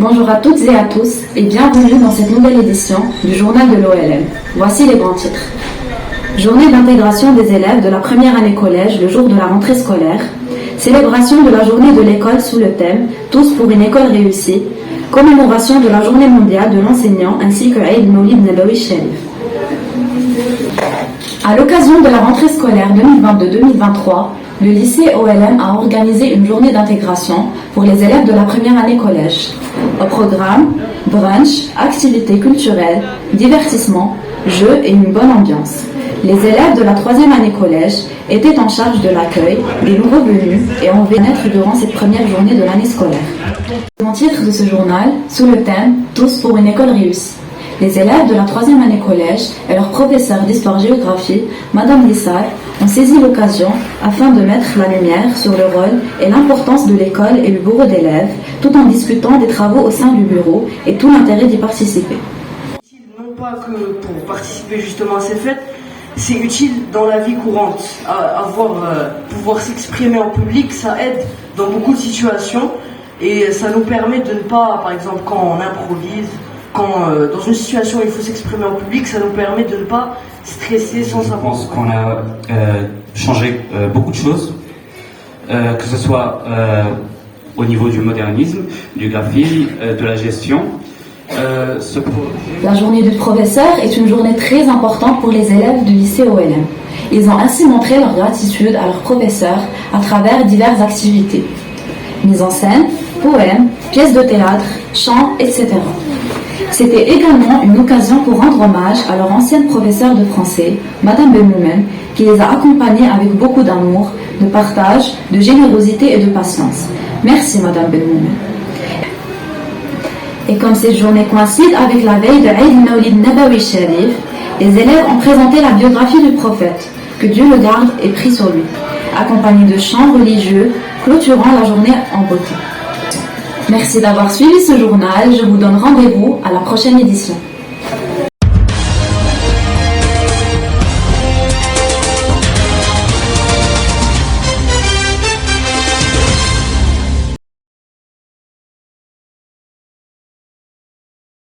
Bonjour à toutes et à tous et bienvenue dans cette nouvelle édition du journal de l'OLM. Voici les grands titres. Journée d'intégration des élèves de la première année collège le jour de la rentrée scolaire. Célébration de la journée de l'école sous le thème « Tous pour une école réussie ». Commémoration de la journée mondiale de l'enseignant ainsi que Eid Mawlid Nabawi Sharif. À l'occasion de la rentrée scolaire 2022-2023, le lycée OLM a organisé une journée d'intégration pour les élèves de la première année collège. Au programme, brunch, activités culturelles, divertissement, jeux et une bonne ambiance. Les élèves de la troisième année collège étaient en charge de l'accueil des nouveaux venus et ont bien-être durant cette première journée de l'année scolaire. Le titre de ce journal, sous le thème « Tous pour une école réussie ». Les élèves de la troisième année collège et leur professeur d'histoire-géographie, Madame Lissar, ont saisi l'occasion afin de mettre la lumière sur le rôle et l'importance de l'école et du bureau d'élèves, tout en discutant des travaux au sein du bureau et tout l'intérêt d'y participer. Non pas que pour participer justement à ces fêtes, c'est utile dans la vie courante. Pouvoir s'exprimer en public, ça aide dans beaucoup de situations et ça nous permet de ne pas, par exemple, quand on improvise, dans une situation où il faut s'exprimer en public, ça nous permet de ne pas stresser sans savoir. Je pense qu'on a changé beaucoup de choses, que ce soit au niveau du modernisme, du graphisme, de la gestion. La journée du professeur est une journée très importante pour les élèves du lycée OLM. Ils ont ainsi montré leur gratitude à leur professeur à travers diverses activités. Mise en scène, poèmes, pièces de théâtre, chants, etc. C'était également une occasion pour rendre hommage à leur ancienne professeure de français, Madame Benmoumen, qui les a accompagnés avec beaucoup d'amour, de partage, de générosité et de patience. Merci Madame Benmoumen. Et comme cette journée coïncide avec la veille de Eid Mawlid Nabawi Sharif, les élèves ont présenté la biographie du prophète, que Dieu le garde et prie sur lui, accompagnés de chants religieux, clôturant la journée en beauté. Merci d'avoir suivi ce journal, je vous donne rendez-vous à la prochaine édition.